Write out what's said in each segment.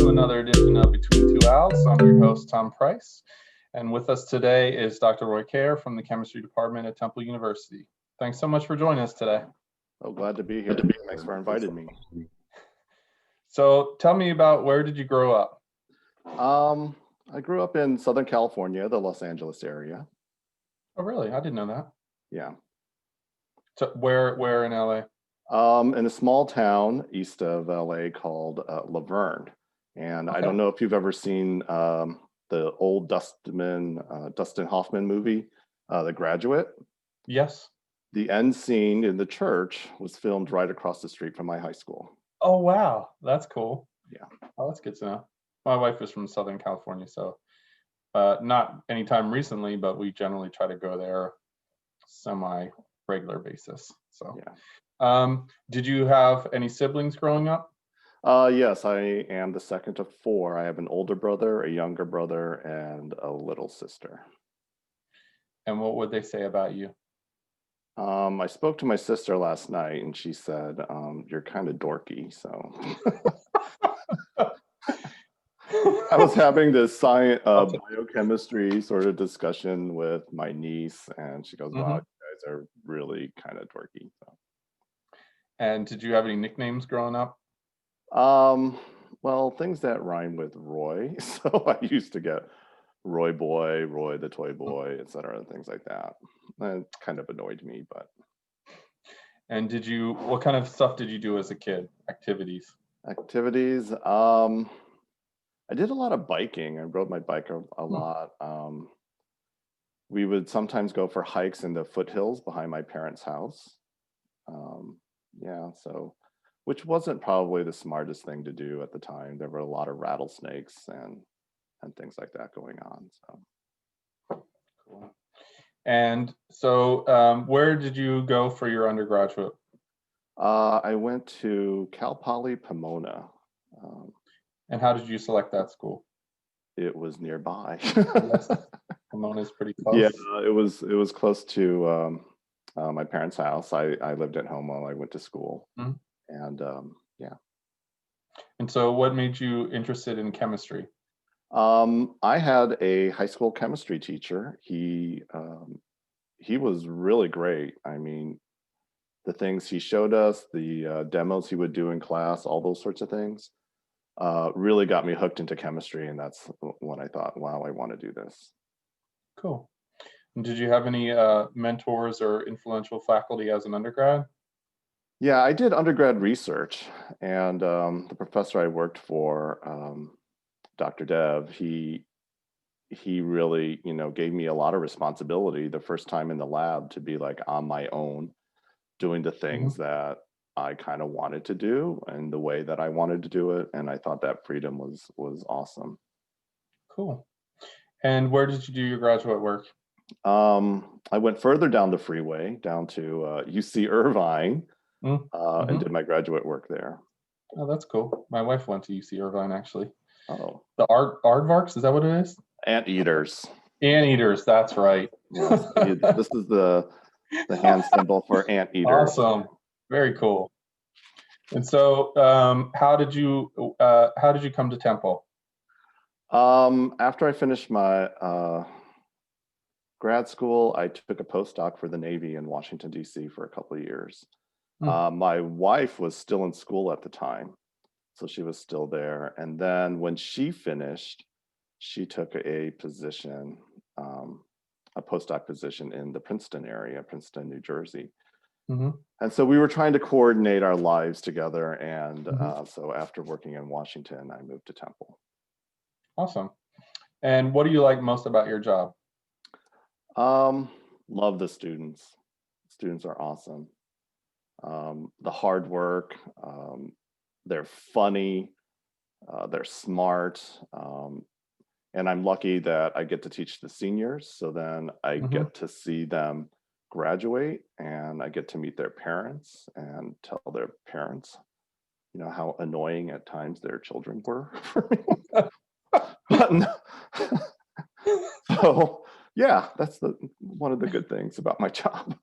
to another edition of Between Two Owls. I'm your host, Tom Price, and with us today is Dr. Roy Kerr from the Chemistry Department at Temple University. Thanks so much for joining us today. Oh, glad to be here. Thanks for inviting me. So tell me about, where did you grow up? I grew up in Southern California, the Los Angeles area. Oh, really? I didn't know that. Yeah. So where in LA? In a small town east of LA called Laverne. And Okay. I don't know if you've ever seen the old Dustin Hoffman movie, The Graduate. Yes. The end scene in the church was filmed right across the street from my high school. Oh, wow. That's cool. Yeah. Oh, that's good to know. My wife is from Southern California, so not anytime recently, but we generally try to go there semi-regular basis. So, yeah. Did you have any siblings growing up? Yes, I am the second of four. I have an older brother, a younger brother, and a little sister. And what would they say about you? I spoke to my sister last night, and she said, "You're kind of dorky." So I was having this biochemistry sort of discussion with my niece, and she goes, "Wow, you guys are really kind of dorky." So. And did you have any nicknames growing up? Well, things that rhyme with Roy. So I used to get Roy Boy, Roy the Toy Boy, etc., things like that. It kind of annoyed me, but. And what kind of stuff did you do as a kid? Activities? I did a lot of biking. I rode my bike a lot. We would sometimes go for hikes in the foothills behind my parents' house. Which wasn't probably the smartest thing to do at the time. There were a lot of rattlesnakes and things like that going on. So cool. And so where did you go for your undergraduate? I went to Cal Poly Pomona. And how did you select that school? It was nearby. Yes. Pomona is pretty close. Yeah, it was close to my parents' house. I lived at home while I went to school. Mm-hmm. And yeah. And so what made you interested in chemistry? I had a high school chemistry teacher. He was really great. I mean, the things he showed us, the demos he would do in class, all those sorts of things, really got me hooked into chemistry. And that's when I thought, wow, I want to do this. Cool. And did you have any mentors or influential faculty as an undergrad? Yeah, I did undergrad research, and the professor I worked for, Dr. Dev, he really, gave me a lot of responsibility the first time in the lab to be like on my own, doing the things that I kind of wanted to do and the way that I wanted to do it. And I thought that freedom was awesome. Cool. And where did you do your graduate work? I went further down the freeway, down to UC Irvine, and did my graduate work there. Oh, that's cool. My wife went to UC Irvine, actually. Oh. The aardvarks, is that what it is? Anteaters. Anteaters, that's right. Yes, this is the hand symbol for anteaters. Awesome, very cool. And so, how did you come to Temple? After I finished my grad school, I took a postdoc for the Navy in Washington, D.C. for a couple of years. My wife was still in school at the time, so she was still there. And then when she finished, she took a position, a postdoc position in the Princeton area, Princeton, New Jersey. And so we were trying to coordinate our lives together. And so after working in Washington, I moved to Temple. Awesome. And what do you like most about your job? Love the students. Students are awesome. The hard work, they're funny, they're smart, and I'm lucky that I get to teach the seniors, so then I get to see them graduate, and I get to meet their parents and tell their parents, how annoying at times their children were for me. So yeah, that's one of the good things about my job.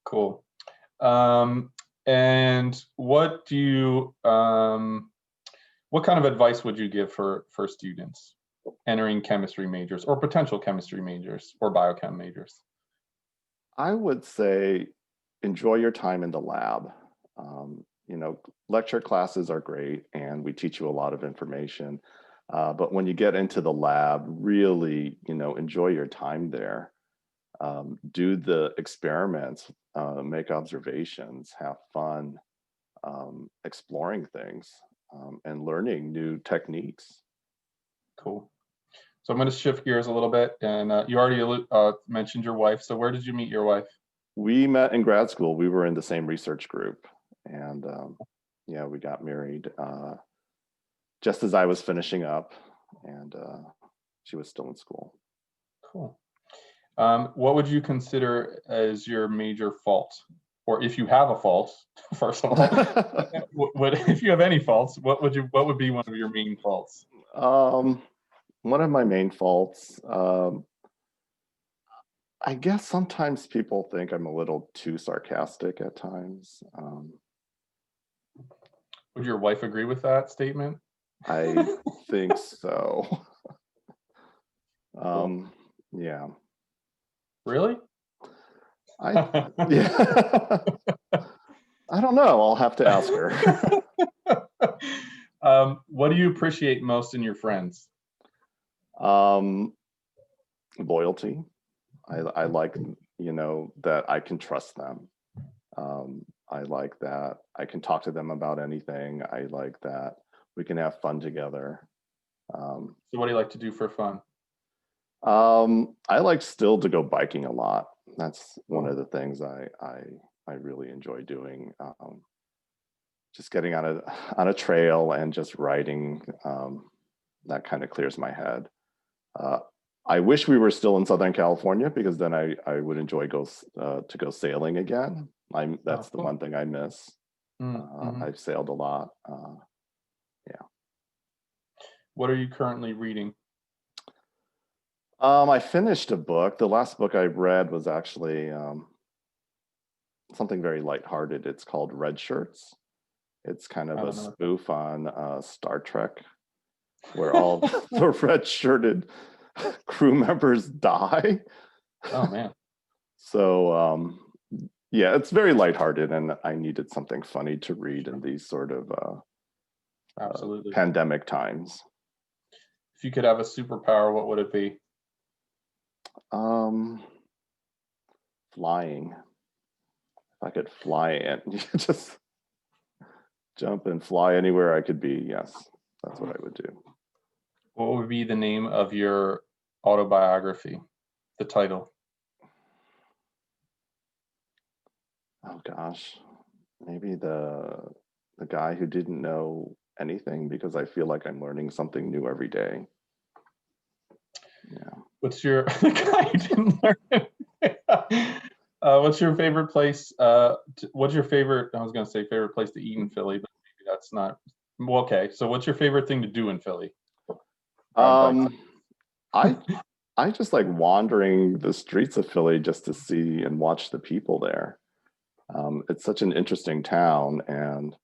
Cool. And what do you What kind of advice would you give for students entering chemistry majors or potential chemistry majors or biochem majors? I would say enjoy your time in the lab. You know, lecture classes are great and we teach you a lot of information. But when you get into the lab, really, you know, enjoy your time there. Do the experiments, make observations, have fun, exploring things, and learning new techniques. Cool. So I'm going to shift gears a little bit, and you already mentioned your wife. So where did you meet your wife? We met in grad school. We were in the same research group, and yeah, we got married just as I was finishing up, and she was still in school. Cool. What would you consider as your major fault? Or if you have a fault, first of all, if you have any faults, what would be one of your main faults? One of my main faults, I guess sometimes people think I'm a little too sarcastic at times. Would your wife agree with that statement? I think so. Yeah. Really? Yeah. I don't know. I'll have to ask her. What do you appreciate most in your friends? Loyalty. I like, you know, that I can trust them. I like that I can talk to them about anything. I like that we can have fun together. So what do you like to do for fun? I like still to go biking a lot. That's one of the things I really enjoy doing. Just getting on a trail and just riding, that kind of clears my head. I wish we were still in Southern California because then I would enjoy to go sailing again. That's the one thing I miss. I've sailed a lot. Yeah. What are you currently reading? I finished a book. The last book I read was actually something very lighthearted. It's called Red Shirts. It's kind of a spoof on Star Trek, where all the red-shirted crew members die. Oh man. So yeah, it's very lighthearted, and I needed something funny to read in these sort of absolutely pandemic times. If you could have a superpower, what would it be? Flying. If I could fly and just jump and fly anywhere I could be, yes, that's what I would do. What would be the name of your autobiography? The title? Oh gosh, maybe the guy who didn't know anything, because I feel like I'm learning something new every day. Yeah. What's your the guy who didn't learn? What's your favorite place? What's your favorite? I was going to say favorite place to eat in Philly, but maybe that's not. Well, okay, so what's your favorite thing to do in Philly? I just like wandering the streets of Philly just to see and watch the people there. It's such an interesting town, and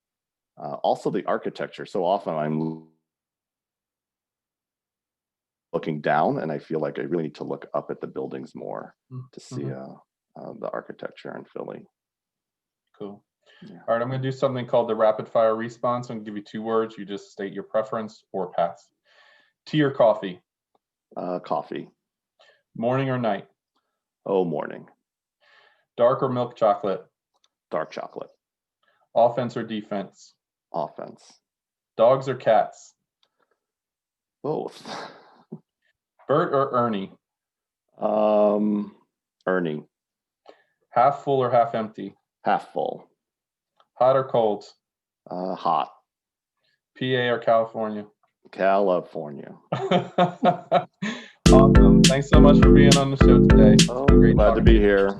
also the architecture. So often I'm looking down, and I feel like I really need to look up at the buildings more to see the architecture in Philly. Cool. Yeah. All right, I'm going to do something called the rapid fire response. I'm going to give you 2 words. You just state your preference or pass. Tea or coffee? Coffee. Morning or night? Oh, morning. Dark or milk chocolate? Dark chocolate. Offense or defense? Offense. Dogs or cats? Both. Bert or Ernie? Ernie. Half full or half empty? Half full. Hot or cold? Hot. PA or California? California. Awesome. Thanks so much for being on the show today. Oh, glad to be here.